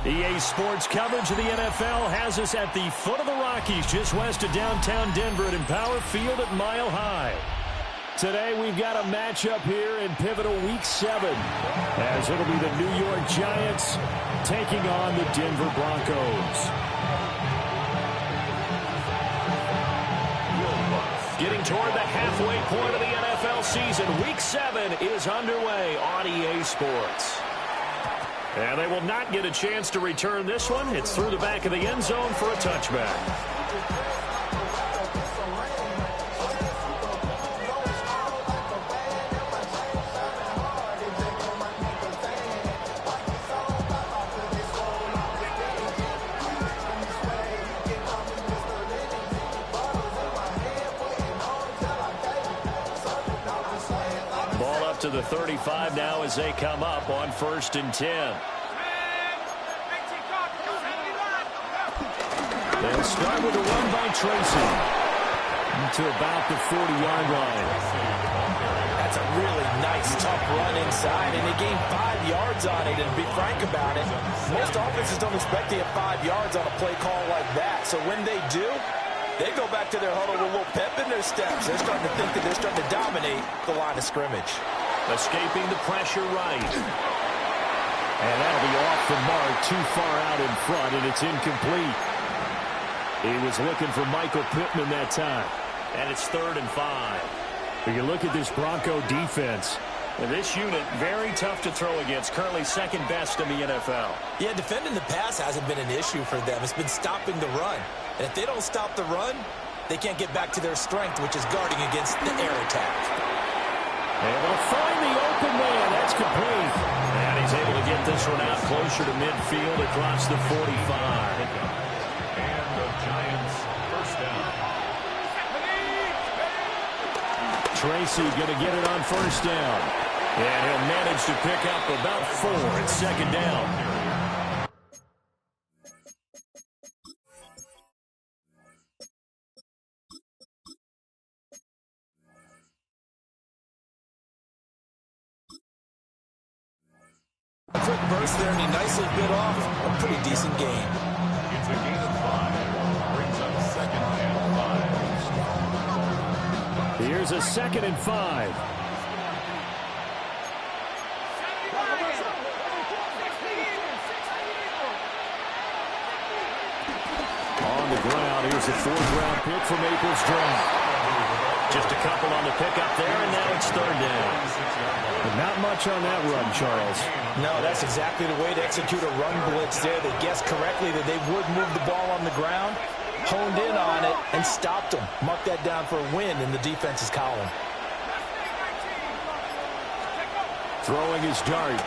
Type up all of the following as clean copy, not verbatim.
EA Sports coverage of the NFL has us at the foot of the Rockies, just west of downtown Denver at Empower Field at Mile High. Today we've got a matchup here in pivotal Week 7, as it'll be the New York Giants taking on the Denver Broncos. Getting toward the halfway point of the NFL season, Week 7 is underway on EA Sports. And they will not get a chance to return this one. It's through the back of the end zone for a touchback. To the 35 now as they come up on 1st and 10. They'll start with a run by Tracy to about the 40-yard line. That's a really nice, tough run inside, and they gained 5 yards on it. And to be frank about it, most offenses don't expect to get 5 yards on a play call like that. So when they do, they go back to their huddle with a little pep in their steps. They're starting to think that they're starting to dominate the line of scrimmage. Escaping the pressure right. And that'll be off the mark, too far out in front, and it's incomplete. He was looking for Michael Pittman that time. And it's 3rd and 5. But you look at this Bronco defense. And this unit, very tough to throw against. Currently second best in the NFL. Yeah, defending the pass hasn't been an issue for them. It's been stopping the run. And if they don't stop the run, they can't get back to their strength, which is guarding against the air attack. And they'll find the open man. That's complete. And he's able to get this one out closer to midfield across the 45. And the Giants first down. Tracy going to get it on 1st down. And he'll manage to pick up about 4 at 2nd down. Quick burst there, and he nicely bit off a pretty decent game. It's a gain of 5. Brings up 2nd and 5. Here's a 2nd and 5. On the ground, here's a 4th-round pick from April's draft. Just a couple on the pickup there, and now it's 3rd down. But not much on that run, Charles. No, that's exactly the way to execute a run blitz there. They guessed correctly that they would move the ball on the ground, honed in on it, and stopped them. Mark that down for a win in the defense's column. Throwing his dart.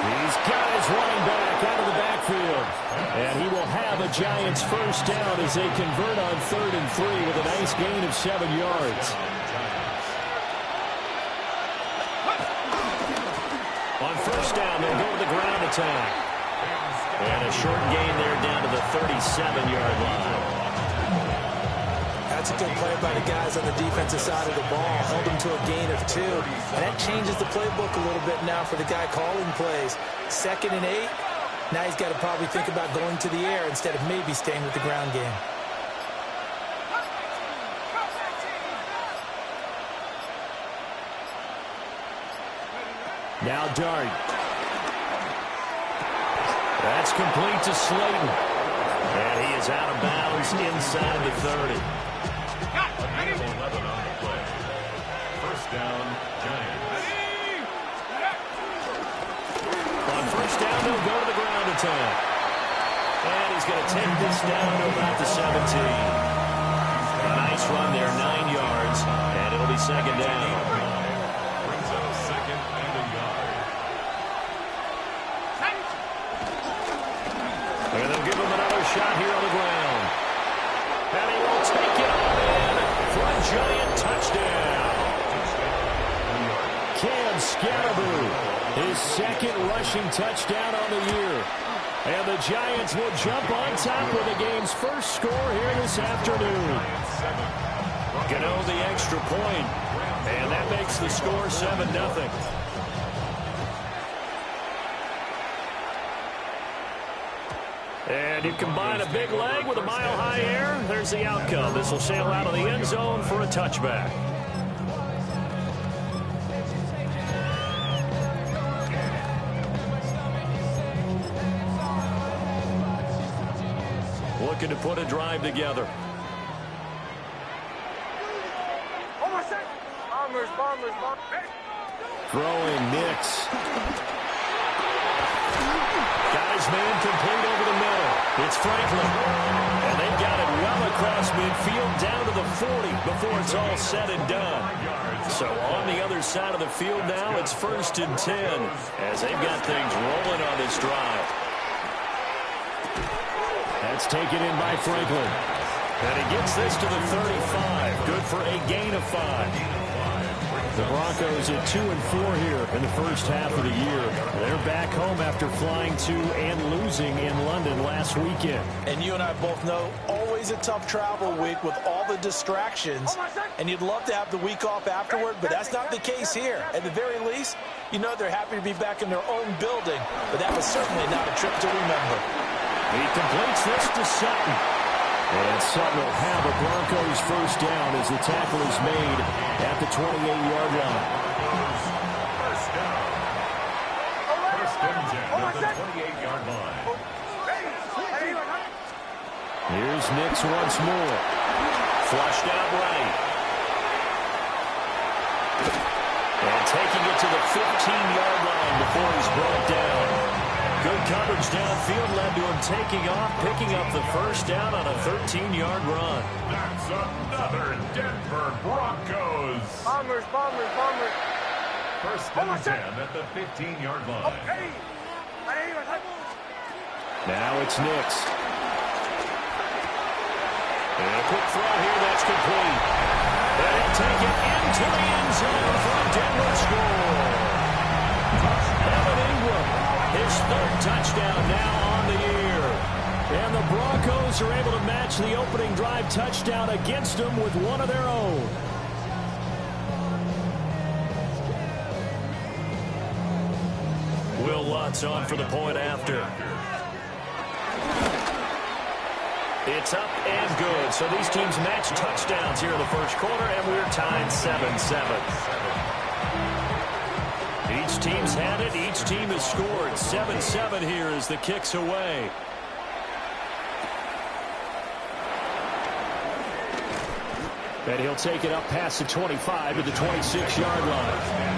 He's got his running back out of the backfield. And he will have a Giants first down as they convert on 3rd and 3 with a nice gain of 7 yards. On 1st down, they'll go to the ground attack. And a short gain there down to the 37-yard line. That's a good play by the guys on the defensive side of the ball. Held them to a gain of 2. And that changes the playbook a little bit now for the guy calling plays. 2nd and 8. Now he's got to probably think about going to the air instead of maybe staying with the ground game. Now Dart. That's complete to Slayton. And he is out of bounds inside the 30. First down, Giants. On 1st down, they'll go to the ground attack. And he's going to take this down to about the 17. A nice run there, 9 yards, and it'll be 2nd down. Brings up 2nd and a yard. And they'll give him another shot here on the ground. And he will take it all in for a Giant touchdown. Cam Scaraboo, his 2nd rushing touchdown on the year. And the Giants will jump on top of the game's first score here this afternoon. Gano the extra point, and that makes the score 7-0. And you combine a big leg with a mile-high air, there's the outcome. This will sail out of the end zone for a touchback. Looking to put a drive together. Throwing Nix. Guys man complete over the middle. It's Franklin. And they've got it well across midfield down to the 40 before it's all said and done. So on the other side of the field now, it's 1st and 10 as they've got things rolling on this drive. That's taken in by Franklin. And he gets this to the 35. Good for a gain of 5. The Broncos at 2-4 here in the first half of the year. They're back home after flying to and losing in London last weekend. And you and I both know, always a tough travel week with all the distractions. And you'd love to have the week off afterward, but that's not the case here. At the very least, you know they're happy to be back in their own building. But that was certainly not a trip to remember. He completes this to Sutton. And Sutton will have a Broncos first down as the tackle is made at the 28-yard line. First down. First and 10 at the 28-yard line. Here's Nix once more. Flushed out right. And taking it to the 15-yard line before he's brought down. Good coverage downfield led to him taking off, picking up the first down on a 13-yard run. That's another Denver Broncos. Bombers. First and 10 at the 15-yard line. Now it's Nix. And a quick throw here that's complete. And he'll take it into the end zone for a Denver score. Evan Ingram, his 3rd touchdown now on the year. And the Broncos are able to match the opening drive touchdown against them with one of their own. Will Lutz on for the point after. It's up and good. So these teams match touchdowns here in the first quarter, and we're tied 7-7. Each team's had it. Each team has scored. 7-7 here as the kick's away. And he'll take it up past the 25 to the 26-yard line.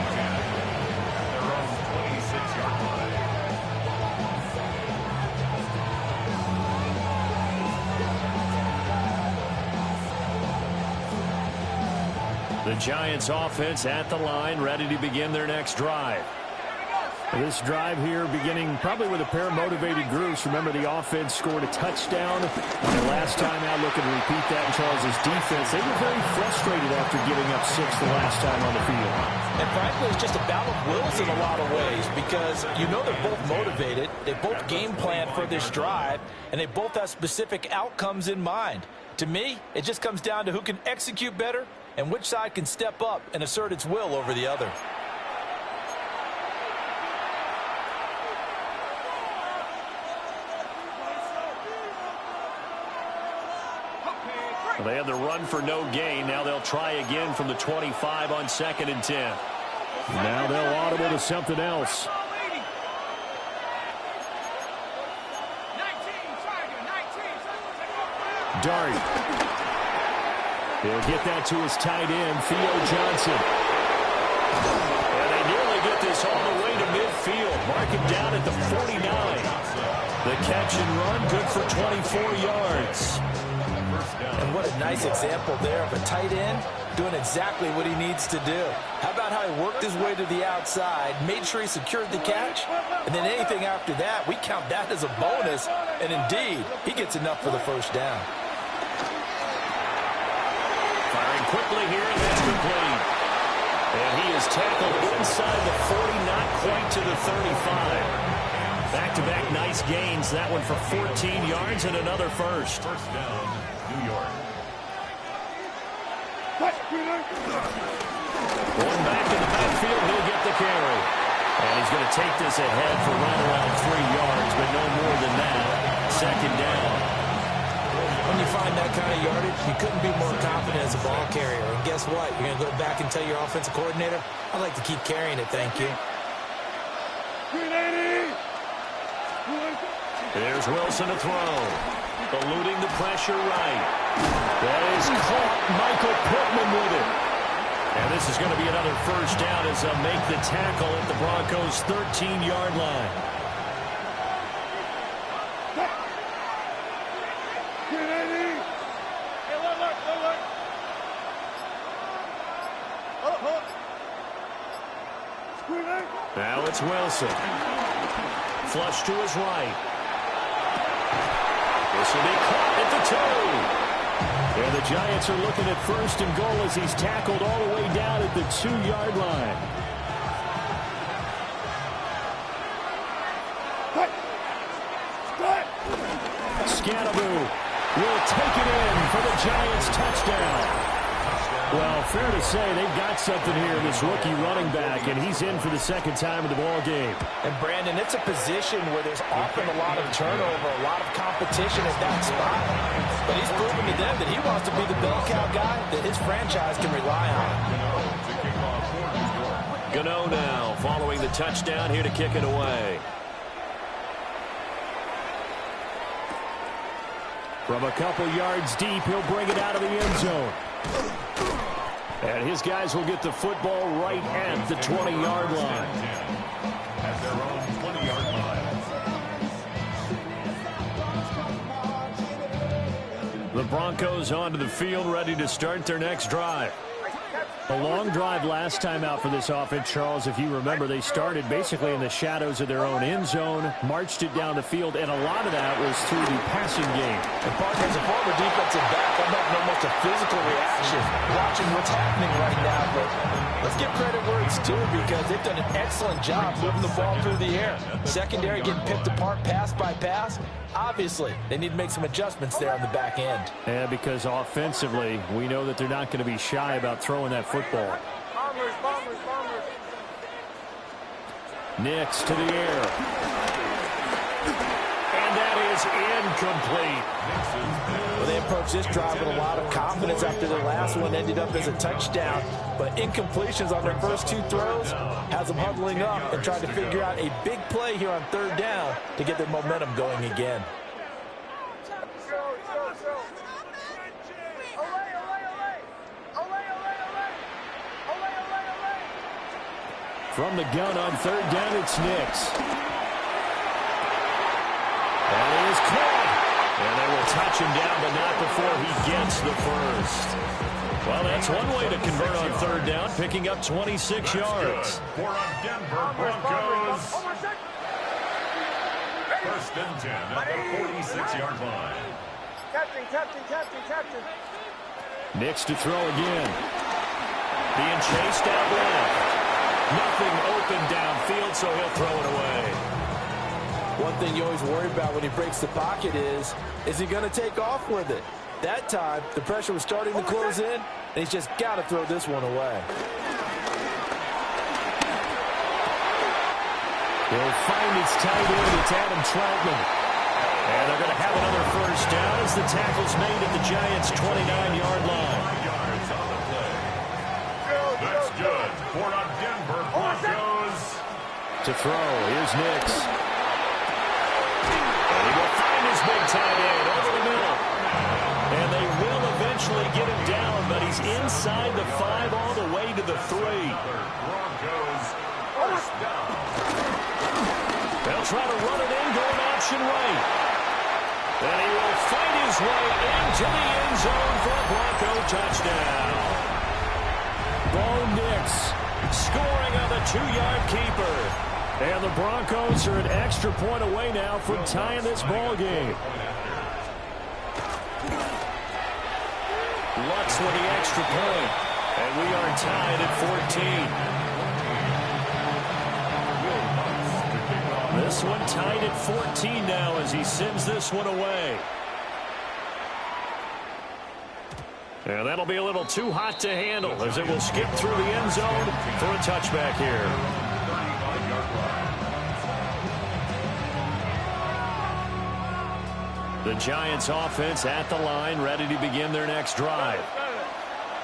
The Giants offense at the line, ready to begin their next drive. This drive here beginning probably with a pair of motivated groups. Remember, the offense scored a touchdown. And last time out, looking to repeat that in Charles's defense. They were very frustrated after giving up 6 the last time on the field. And frankly, it's just a battle of wills in a lot of ways because you know they're both motivated. They both game plan for this drive, and they both have specific outcomes in mind. To me, it just comes down to who can execute better and which side can step up and assert its will over the other. Well, they had the run for no gain. Now they'll try again from the 25 on 2nd and 10. Now they'll audible to something else. Dart. He'll get that to his tight end, Theo Johnson. And they nearly get this all the way to midfield. Mark him down at the 49. The catch and run, good for 24 yards. And what a nice example there of a tight end doing exactly what he needs to do. How about how he worked his way to the outside, made sure he secured the catch, and then anything after that, we count that as a bonus. And indeed, he gets enough for the first down. Firing quickly here, and that's complete. And he is tackled inside the 40, not quite to the 35. Back-to-back nice gains. That one for 14 yards and another first. First down, New York. Going back in the backfield, he'll get the carry. And he's going to take this ahead for right around 3 yards, but no more than that. second down. When you find that kind of yardage, you couldn't be more confident as a ball carrier. And guess what? You're going to go back and tell your offensive coordinator, I'd like to keep carrying it, thank you. There's Wilson to throw. Eluding the pressure right. That is caught. Michael Pittman with it. And this is going to be another first down as they'll make the tackle at the Broncos' 13-yard line. Now it's Wilson. Flush to his right. This will be caught at the 2. And the Giants are looking at first and goal as he's tackled all the way down at the 2-yard line. Scannaboo will take it in for the Giants touchdown. Well, fair to say they've got something here in this rookie running back, and he's in for the second time in the ball game. And, Brandon, it's a position where there's often a lot of turnover, a lot of competition at that spot. But he's proven to them that he wants to be the bell cow guy that his franchise can rely on. Gano now following the touchdown here to kick it away. From a couple yards deep, he'll bring it out of the end zone. And his guys will get the football right at the 20-yard line. At their own 20-yard line. The Broncos onto the field, ready to start their next drive. A long drive last time out for this offense, Charles. If you remember, they started basically in the shadows of their own end zone, marched it down the field, and a lot of that was through the passing game. And Parker, as a former defensive back, I'm having almost a physical reaction watching what's happening right now. But let's give credit where it's due because they've done an excellent job moving the ball through the air. Secondary getting picked apart pass by pass. Obviously, they need to make some adjustments there on the back end. Yeah, because offensively, we know that they're not going to be shy about throwing that football. Nix to the air. And that is incomplete. Well, they approached this drive with a lot of confidence after the last one ended up as a touchdown. But incompletions on their first 2 throws has them huddling up and trying to figure out a big play here on 3rd down to get their momentum going again. From the gun on 3rd down, it's Nix. And he is caught. And they will touch him down, but not before he gets the first. Well, that's one way to convert on 3rd down, picking up 26 yards. For our Denver Broncos. 1st and 10 at the 46-yard line. Captain. Nix to throw again. Being chased out left. Nothing open downfield, so he'll throw it away. One thing you always worry about when he breaks the pocket is he going to take off with it? That time, the pressure was starting to close in, and he's just got to throw this one away. He'll find his tight end. It's Adam Troutman. And they're going to have another first down as the tackle's made at the Giants' 29-yard line. 5 yards on the play. That's good for our Denver Broncos. To throw, here's Nix. And he will find his big tight end over the middle. And they will eventually get him down, but he's inside the 5 all the way to the 3. Broncos first down. They'll try to run it in, going option right. And he will find his way into the end zone for a Bronco touchdown. Bo Nix scoring on the 2-yard keeper. And the Broncos are an extra point away now from tying this ball game. Lutz with the extra point. And we are tied at 14. This one tied at 14 now as he sends this one away. And that'll be a little too hot to handle as it will skip through the end zone for a touchback here. The Giants offense at the line, ready to begin their next drive.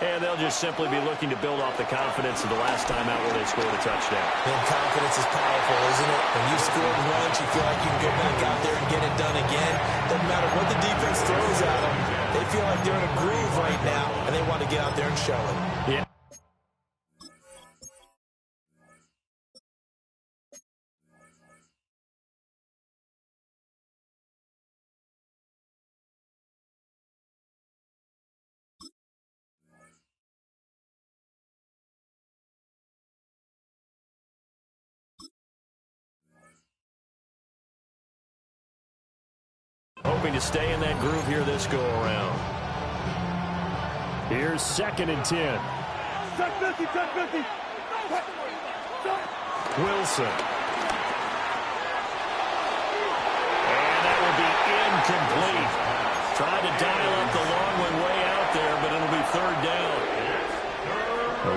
And they'll just simply be looking to build off the confidence of the last time out where they scored a touchdown. And confidence is powerful, isn't it? When you've scored once, you feel like you can go back out there and get it done again. Doesn't matter what the defense throws at them. They feel like they're in a groove right now, and they want to get out there and show it. Yeah. Hoping to stay in that groove here this go-around. Here's 2nd and 10. Wilson. And that will be incomplete. Tried to dial up the long way out there, but it'll be 3rd down.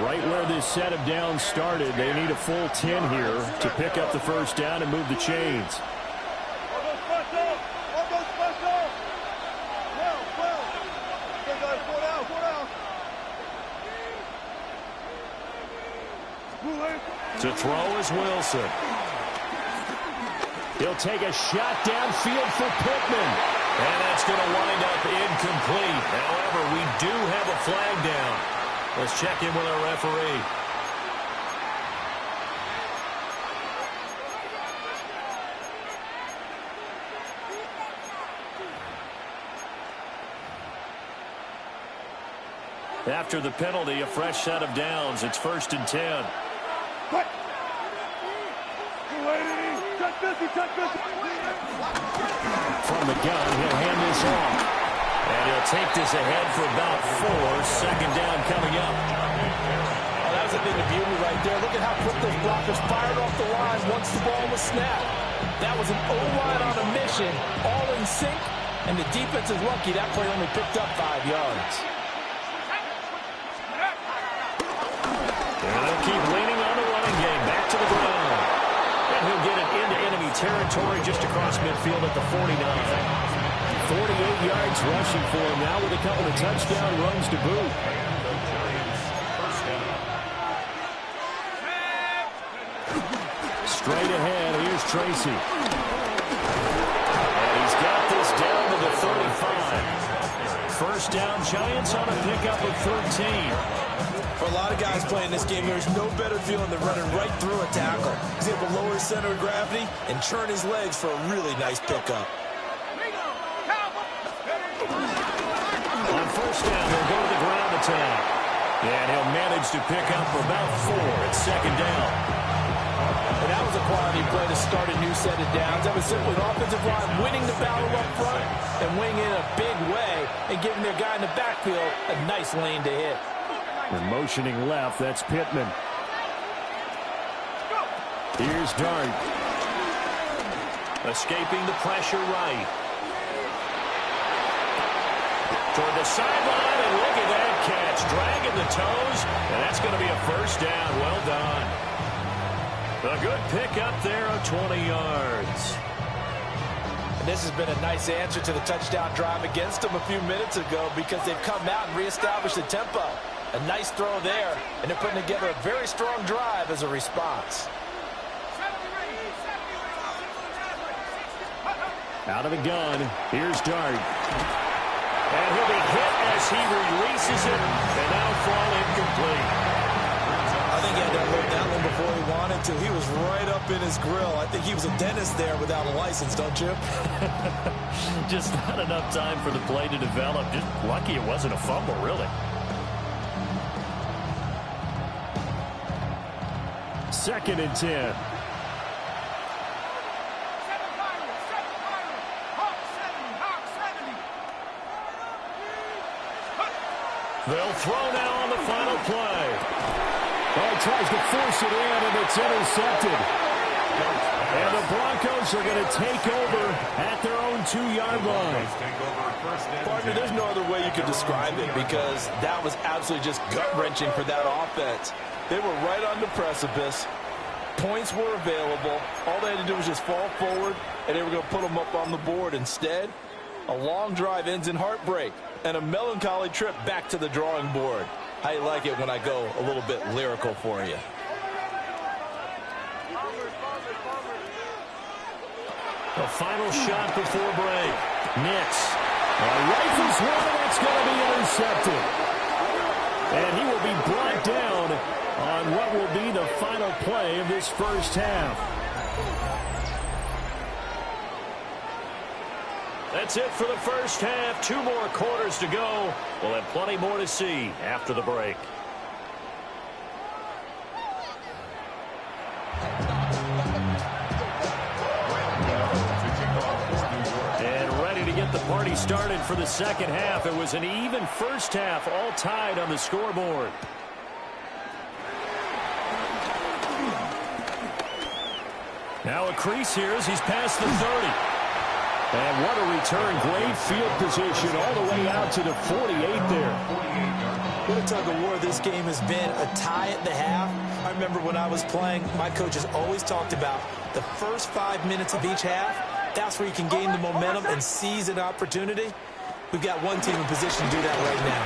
Right where this set of downs started, they need a full 10 here to pick up the 1st down and move the chains. To throw is Wilson. He'll take a shot downfield for Pittman. And that's going to wind up incomplete. However, we do have a flag down. Let's check in with our referee. After the penalty, a fresh set of downs. It's 1st and 10. From the gun, he'll hand this off. And he'll take this ahead for about 4. 2nd down coming up. Oh, that was a thing of beauty right there. Look at how quick those blockers fired off the line once the ball was snapped. That was an O-line on a mission, all in sync, and the defense is lucky that play only picked up 5 yards. And they'll keep leaning on the running game. Back to the ground. And he'll get it into enemy territory just across midfield at the 49. 48 yards rushing for him now with a couple of touchdown runs to boot. Straight ahead, here's Tracy. And he's got this down to the 35. 1st down, Giants on a pickup of 13. For a lot of guys playing this game, there's no better feeling than running right through a tackle. He's able to lower his center of gravity and turn his legs for a really nice pickup. On 1st down, they'll go to the ground attack. And he'll manage to pick up about 4 at 2nd down. And that was a quality play to start a new set of downs. That was simply an offensive line winning the battle up front and winning in a big way and giving their guy in the backfield a nice lane to hit. And motioning left, that's Pittman. Here's Dart. Escaping the pressure right. Toward the sideline, and look at that catch. Dragging the toes, and that's going to be a 1st down. Well done. A good pick up there of 20 yards. And this has been a nice answer to the touchdown drive against them a few minutes ago because they've come out and reestablished the tempo. A nice throw there, and they're putting together a very strong drive as a response. Out of the gun, here's Dart. And he'll be hit as he releases it, and now fall incomplete. I think he had to unload that one before he wanted to. He was right up in his grill. I think he was a dentist there without a license, don't you? Just not enough time for the play to develop. Just lucky it wasn't a fumble, really. 2nd and 10. They'll throw now on the final play. Oh, he tries to force it in, and it's intercepted. And the Broncos are going to take over at their own 2-yard line. Partner, there's no other way you could describe it because that was absolutely just gut-wrenching for that offense. They were right on the precipice. Points were available. All they had to do was just fall forward, and they were going to put them up on the board. Instead, A long drive ends in heartbreak and a melancholy trip back to the drawing board. I like it when I go a little bit lyrical for you. The final shot before break. Nix. Rifles one, that's going to be intercepted. And he will be brought down on what will be the final play of this first half. That's it for the first half. 2 more quarters to go. We'll have plenty more to see after the break. The party started for the second half. It was an even first half, all tied on the scoreboard. Now a crease here as he's past the 30. And what a return. Great field position all the way out to the 48 there. What a tug of war this game has been. A tie at the half. I remember when I was playing, my coaches always talked about the first 5 minutes of each half. That's where you can gain the momentum and seize an opportunity. We've got one team in position to do that right now.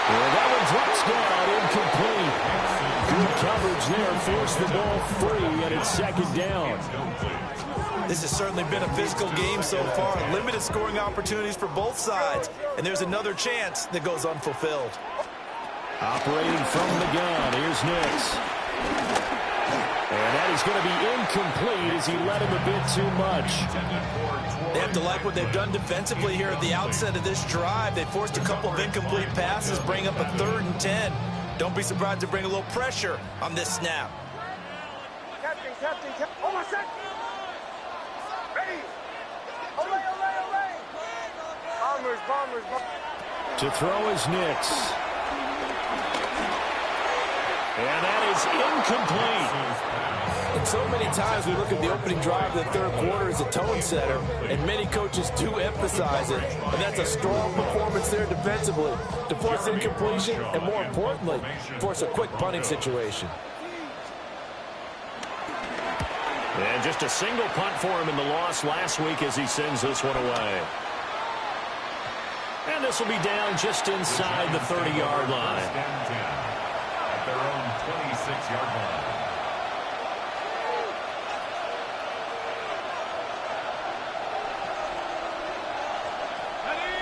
Well, that one drops down, incomplete. Good coverage there, forced the ball free, and it's second down. This has certainly been a physical game so far. Limited scoring opportunities for both sides. And there's another chance that goes unfulfilled. Operating from the gun, here's Nix. And that is going to be incomplete as he led him a bit too much. They have to like what they've done defensively here at the outset of this drive. They forced a couple of incomplete passes, bring up a 3rd and 10. Don't be surprised to bring a little pressure on this snap. Captain. Oh, my son. Ready. Olay. Bombers. To throw is Nix. And that is incomplete. And so many times we look at the opening drive of the third quarter as a tone setter, and many coaches do emphasize it. And that's a strong performance there defensively to force incompletion and, more importantly, force a quick punting situation. And just a single punt for him in the loss last week as he sends this one away. And this will be down just inside the 30-yard line. At their own 26-yard line.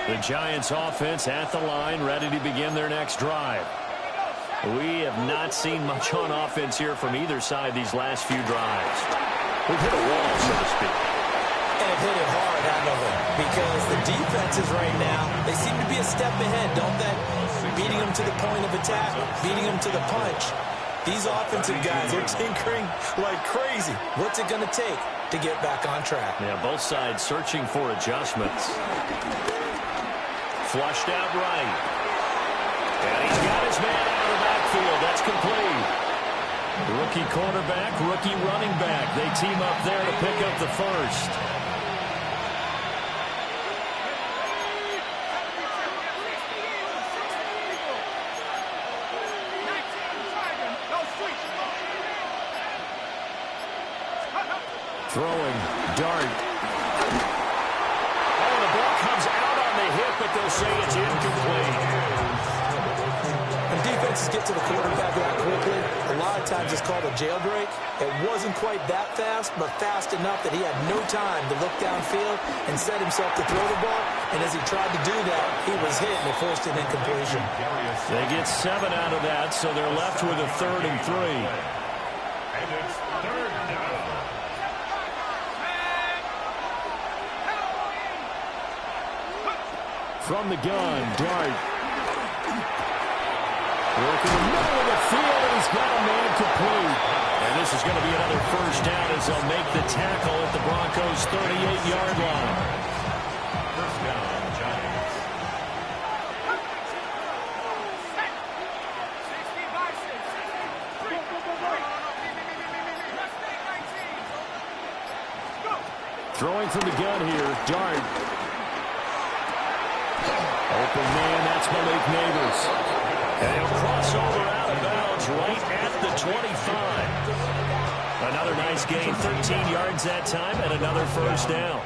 The Giants offense at the line, ready to begin their next drive. We have not seen much on offense here from either side these last few drives. We've hit a wall, so to speak. And have hit it hard, haven't we? Because the defenses right now, they seem to be a step ahead, don't they? Beating them to the point of attack, beating them to the punch. These offensive guys are tinkering like crazy. What's it going to take to get back on track? Yeah, both sides searching for adjustments. Flushed out right. And he's got his man out of the backfield. That's complete. Rookie quarterback, rookie running back. They team up there to pick up the first. Throwing, dart. Oh, the ball comes out on the hip, but they'll say it's incomplete. When defenses get to the quarterback that quickly, a lot of times it's called a jailbreak. It wasn't quite that fast, but fast enough that he had no time to look downfield and set himself to throw the ball. And as he tried to do that, he was hit and it forced an incompletion. They get 7 out of that, so they're left with a 3rd and 3. And it's 3rd down. From the gun, dart. Working the middle of the field, and he's got a man complete. And this is going to be another first down as they'll make the tackle at the Broncos' 38-yard line. First down, Giants. Throwing from the gun here, dart. Open man, that's Malik Neighbors. And he'll cross over out of bounds right at the 25. Another nice gain, 13 yards that time, and another first down.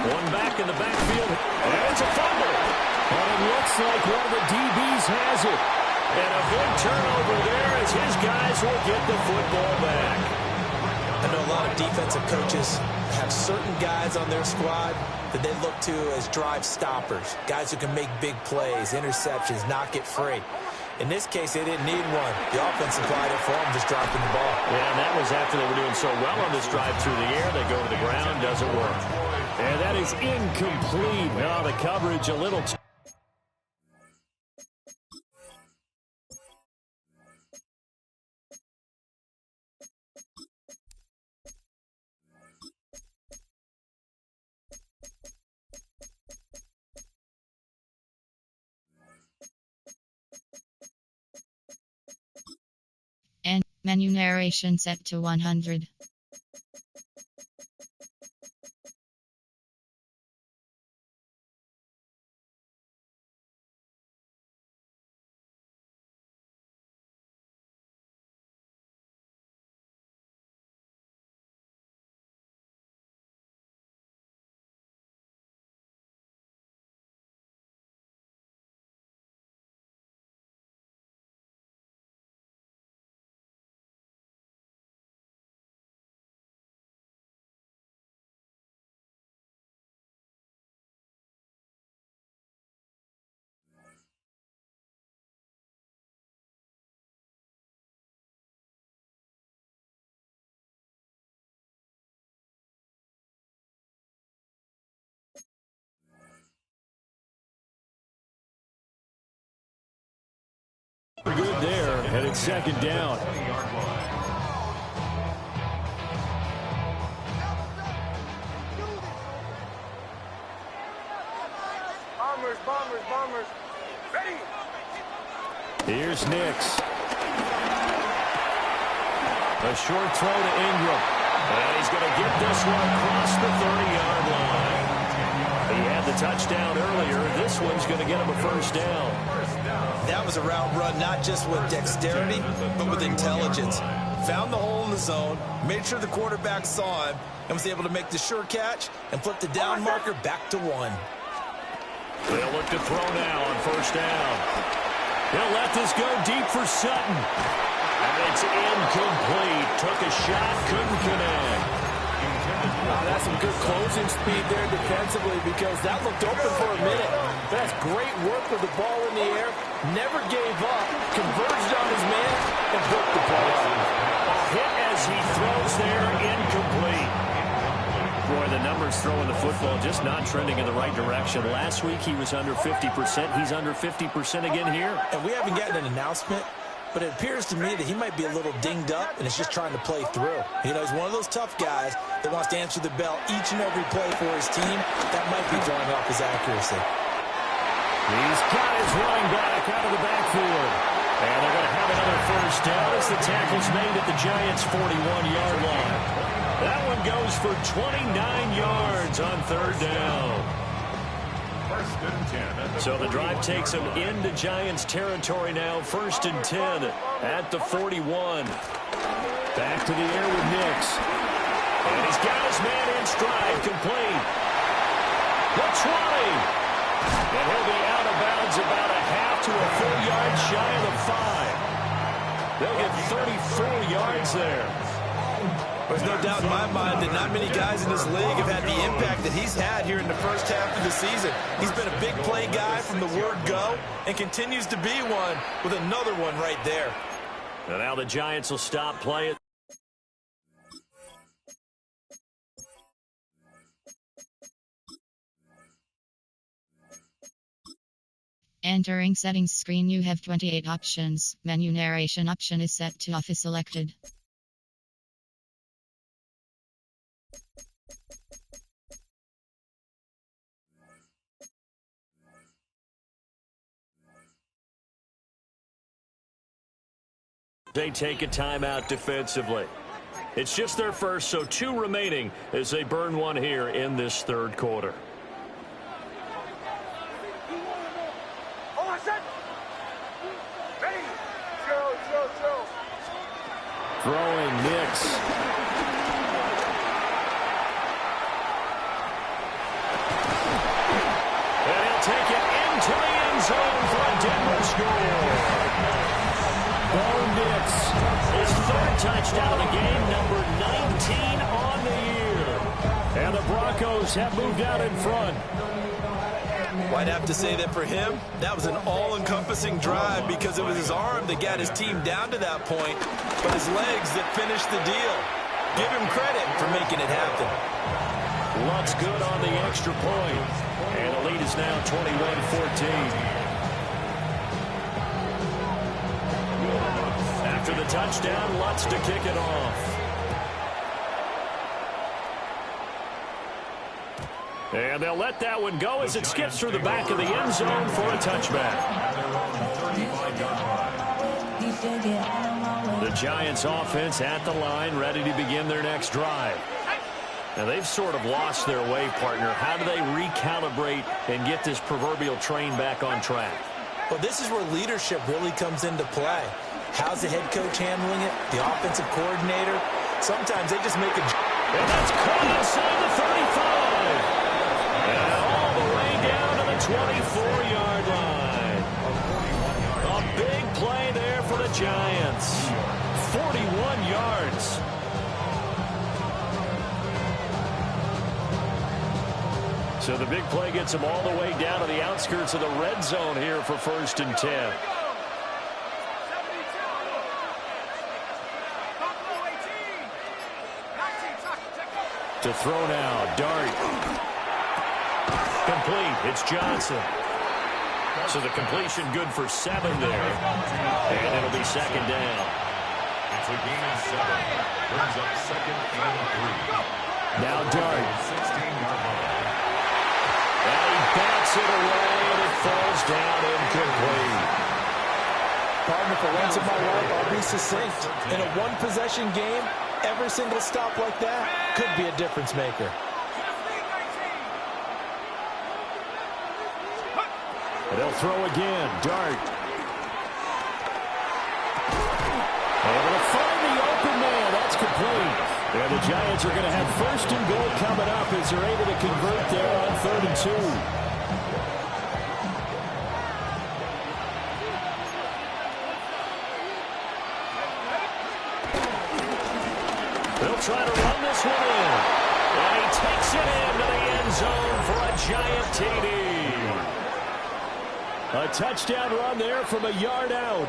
One back in the backfield. And it's a fumble. And it looks like one of the DBs has it. And a big turnover there as his guys will get the football back. I know a lot of defensive coaches have certain guys on their squad that they look to as drive stoppers, guys who can make big plays, interceptions, knock it free. In this case, they didn't need one. The offense supplied it for them, just dropping the ball. Yeah, and that was after they were doing so well on this drive through the air. They go to the ground, doesn't work. And that is incomplete. Now the coverage a little too. And menu narration set to 100. Good there, and it's second down. Bombers, bombers, bombers. Ready. Here's Nix. A short throw to Ingram. And he's going to get this one across the 30-yard line. He had the touchdown earlier. This one's going to get him a first down. That was a route run, not just with dexterity, but with intelligence. Found the hole in the zone, made sure the quarterback saw him, and was able to make the sure catch and flip the down marker back to 1. They'll look to throw now on first down. He'll let this go deep for Sutton. And it's incomplete. Took a shot, couldn't connect. That's some good closing speed there defensively because that looked open for a minute. That's great work with the ball in the air. Never gave up. Converged on his man and broke the play. A hit as he throws there, incomplete. Boy, the numbers throwing the football just not trending in the right direction. Last week he was under 50%. He's under 50% again here. And we haven't gotten an announcement, but it appears to me that he might be a little dinged up and is just trying to play through. You know, he's one of those tough guys that wants to answer the bell each and every play for his team. That might be throwing off his accuracy. He's got his running back out of the backfield. And they're going to have another first down as the tackle's made at the Giants' 41-yard line. That one goes for 29 yards on third down. First and 10. So the drive takes him into Giants territory now. First and 10 at the 41. Back to the air with Nix. And he's got his man in stride, complete. The 20. And he'll be out of bounds about a half to a full yard shy of the 5. They'll get 34 yards there. There's no doubt in my mind that not many guys in this league have had the impact that he's had here in the first half of the season. He's been a big play guy from the word go and continues to be one with another one right there. And now the Giants will stop playing. Entering settings screen, you have 28 options. Menu narration option is set to off is selected. They take a timeout defensively. It's just their first, so 2 remaining as they burn one here in this third quarter. Throwing Nix. score. Bo Nix, his third touchdown of the game, number 19 on the year. And the Broncos have moved out in front. I'd have to say that for him, that was an all-encompassing drive because it was his arm that got his team down to that point, but his legs that finished the deal. Give him credit for making it happen. Luck's good on the extra point. And the lead is now 21-14. After the touchdown, Lutz to kick it off. And they'll let that one go as it skips through the back of the end zone for a touchback. The Giants offense at the line, ready to begin their next drive. Now, they've sort of lost their way, partner. How do they recalibrate and get this proverbial train back on track? Well, this is where leadership really comes into play. How's the head coach handling it? The offensive coordinator? Sometimes they just make a... And that's caught inside the 35. And all the way down to the 24-yard line. A big play there for the Giants. 41 yards. So the big play gets them all the way down to the outskirts of the red zone here for 1st and 10. To throw now, Dart. Complete, it's Johnson. So the completion good for 7 there. And it'll be 2nd down. It's a gain of 7. Brings up 2nd and 3. Now Dart. 16-yard line. And he bats it away, and it falls down incomplete. Partner, for once in my life, I'll be succinct. In a one-possession game, every single stop like that could be a difference maker. And they'll throw again. Dart. Able to find the open man. That's complete. And the Giants are going to have 1st and goal coming up as they're able to convert there on 3rd and 2. They'll try to run this one in. And he takes it into the end zone for a Giant TD. A touchdown run there from a yard out.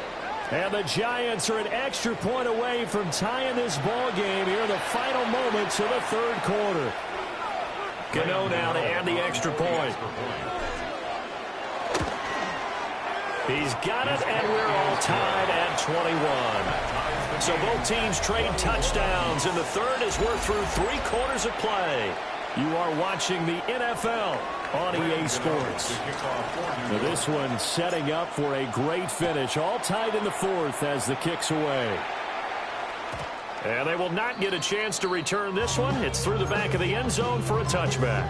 And the Giants are an extra point away from tying this ball game here in the final moments of the 3rd quarter. Gano now to add the extra point. He's got it, and we're all tied at 21. So both teams trade touchdowns, and the 3rd as we're through 3 quarters of play. You are watching the NFL on EA Sports. Now this one setting up for a great finish. All tied in the 4th as the kick's away. And they will not get a chance to return this one. It's through the back of the end zone for a touchback.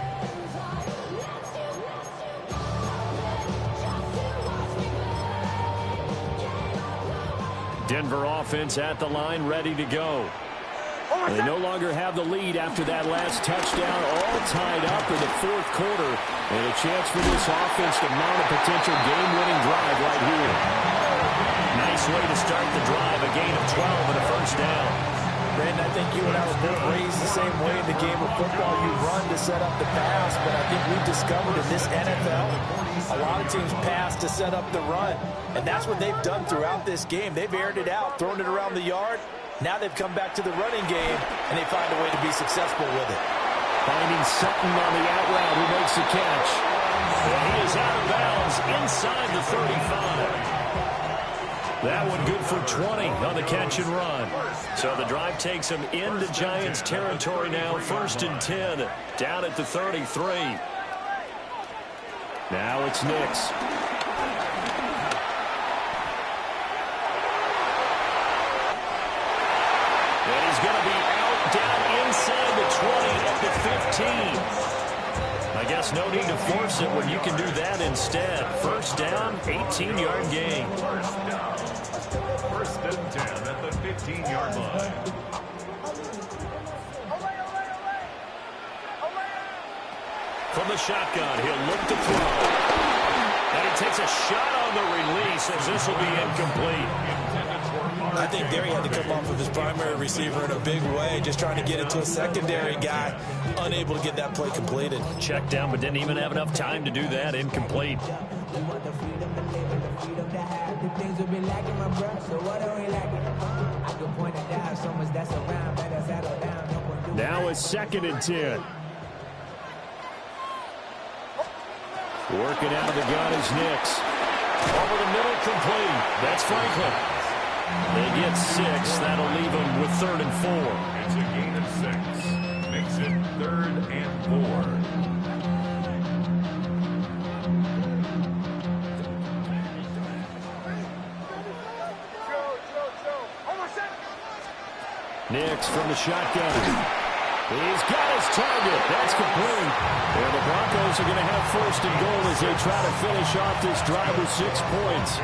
Denver offense at the line, ready to go. They no longer have the lead after that last touchdown, all tied up in the 4th quarter. And a chance for this offense to mount a potential game-winning drive right here. Nice way to start the drive, a gain of 12 and a 1st down. Brandon, I think you and I were both raised the same way in the game of football. You run to set up the pass, but I think we've discovered in this NFL, a lot of teams pass to set up the run. And that's what they've done throughout this game. They've aired it out, thrown it around the yard. Now they've come back to the running game, and they find a way to be successful with it. Finding Sutton on the out route who makes the catch. And he is out of bounds inside the 35. That one good for 20 on the catch and run. So the drive takes them into Giants territory now. 1st and 10 down at the 33. Now it's Nix. And he's going to be out down inside the 20 at the 15. I guess no need to force it when you can do that instead. 1st down, 18-yard gain. 1st and 10 at the 15-yard line. From the shotgun, he'll look to throw. And he takes a shot on on the release, as this will be incomplete. I think there he had to come off of his primary receiver in a big way, just trying to get it to a secondary guy, unable to get that play completed. Checked down, but didn't even have enough time to do that. Incomplete. Now it's 2nd and 10. Working out of the gun is Nix. Over the middle, complete. That's Franklin. They get 6. That'll leave them with 3rd and 4. It's a gain of 6. Makes it 3rd and 4. Nix from the shotgun. He's got his target. That's complete. And the Broncos are going to have 1st and goal as they try to finish off this drive with 6 points.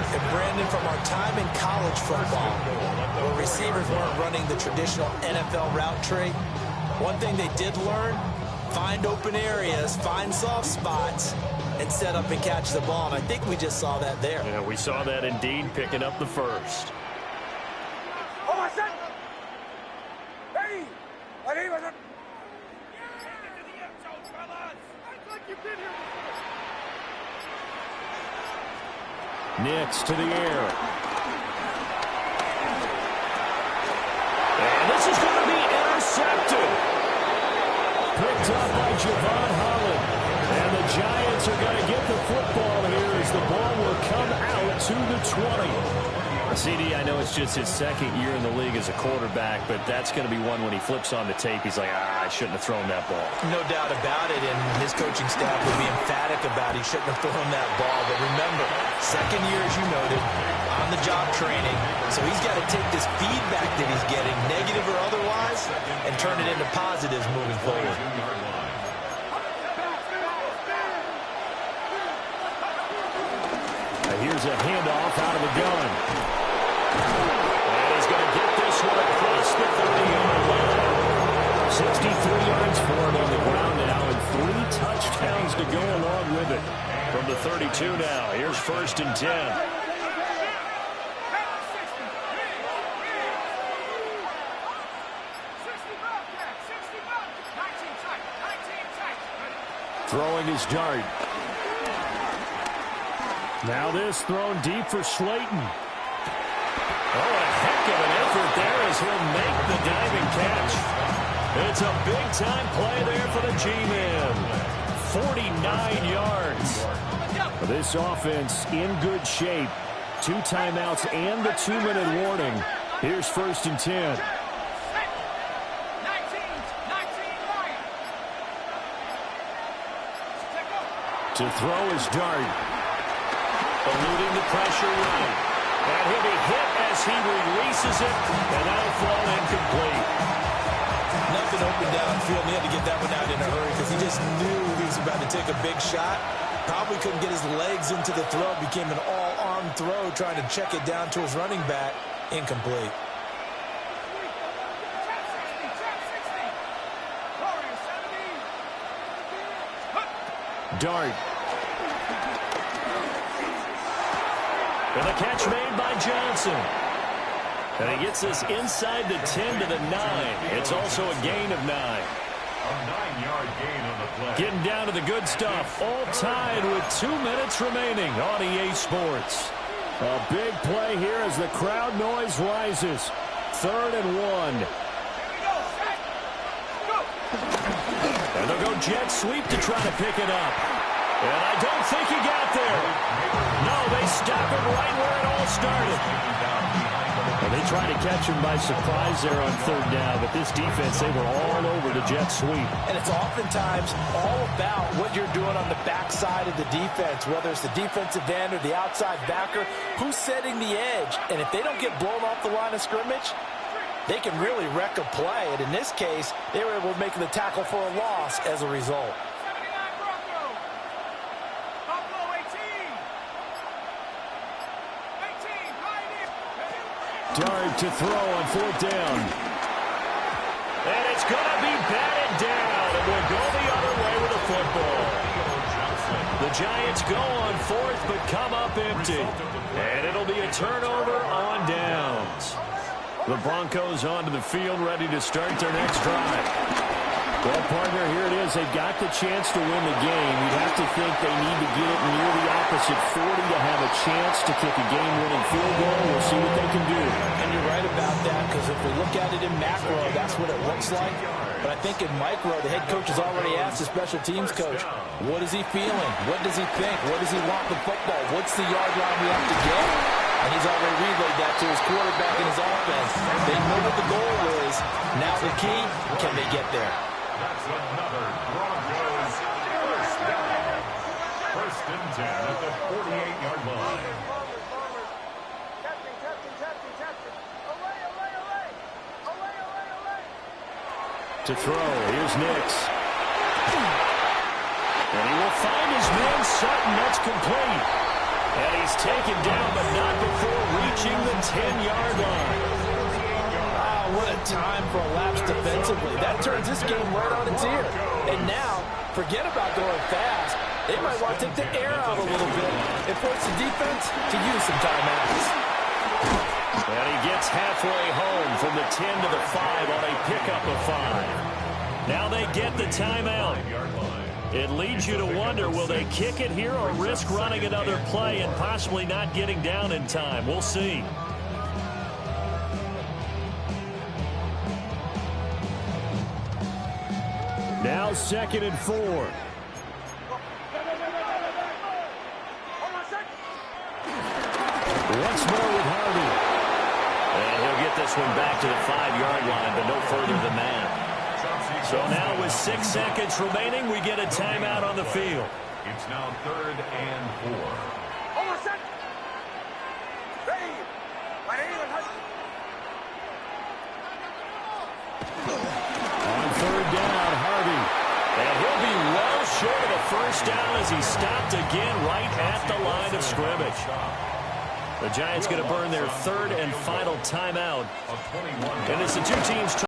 And Brandon, from our time in college football, where receivers weren't running the traditional NFL route tree, one thing they did learn, find open areas, find soft spots, and set up and catch the ball. And I think we just saw that there. Yeah, we saw that indeed, picking up the 1st. Nix to the air. And this is going to be intercepted. Picked up by Javon Holland. And the Giants are going to get the football here as the ball will come out to the 20. CD, I know it's just his 2nd year in the league as a quarterback, but that's going to be one when he flips on the tape. He's like, I shouldn't have thrown that ball. No doubt about it, and his coaching staff will be emphatic about he shouldn't have thrown that ball. But remember, 2nd year, as you noted, on-the-job training. So he's got to take this feedback that he's getting, negative or otherwise, and turn it into positives moving forward. Here's a handoff out of the gun. And he's going to get this one across the 30-yard line. 63 yards for it on the ground now, and 3 touchdowns to go along with it. From the 32 now, here's 1st and 10. Throwing his dart. Now this thrown deep for Slayton. Oh, a heck of an effort there as he'll make the diving catch. It's a big-time play there for the G-Man. 49 yards. This offense in good shape. 2 timeouts and the 2-minute warning. Here's 1st and 10. To throw his dart. Eluding the pressure right. And he'll be hit as he releases it. And that'll fall incomplete. Nothing open downfield. He had to get that one out in a hurry because he just knew he was about to take a big shot. Probably couldn't get his legs into the throw. Became an all-arm throw trying to check it down to his running back. Incomplete. Dart. And the catch made by Johnson. And he gets us inside the 10 to the 9. It's also a gain of 9. A 9-yard gain on the play. Getting down to the good stuff. All tied with 2 minutes remaining on EA Sports. A big play here as the crowd noise rises. 3rd and 1. And they'll go jet sweep to try to pick it up. And I don't think he got there. No, they stop him right where it all started. And they try to catch him by surprise there on 3rd down, but this defense, they were all over the jet sweep. And it's oftentimes all about what you're doing on the backside of the defense, whether it's the defensive end or the outside backer, who's setting the edge. And if they don't get blown off the line of scrimmage, they can really wreck a play. And in this case, they were able to make the tackle for a loss as a result. Dart to throw on 4th down. And it's going to be batted down, and we'll go the other way with the football. The The Giants go on fourth, but come up empty. And it'll be a turnover on downs. The Broncos onto the field, ready to start their next drive. Well, partner, here it is. They've got the chance to win the game. You'd have to think they need to get it near the opposite 40 to have a chance to kick a game-winning field goal. We'll see what they can do. And you're right about that, because if we look at it in macro, that's what it looks like. But I think in micro, the head coach has already asked the special teams coach, what is he feeling? What does he think? What does he want with football? What's the yard line we have to get? And he's already relayed that to his quarterback and his offense. They know what the goal is. Now the key, can they get there? That's another Broncos first down. First and 10 at the 48-yard line. To throw, here's Nix. And he will find his man, Sutton. That's complete. And he's taken down, but not before reaching the 10-yard line. What a time for a lapse defensively. That turns this game right on its ear. And now, forget about going fast. They might want to take the air out a little bit and force the defense to use some timeouts. And he gets halfway home from the 10 to the 5 on a pickup of 5. Now they get the timeout. It leads you to wonder, will they kick it here or risk running another play and possibly not getting down in time? We'll see. Now 2nd and 4. Once more with Harvey. And he'll get this one back to the 5-yard line, but no further than that. So now with 6 seconds remaining, we get a timeout on the field. It's now 3rd and 4. On 3rd down, Harvey. And he'll be well short of a first down as he stopped again right at the line of scrimmage. The Giants going to burn their 3rd and final timeout. And it's the two teams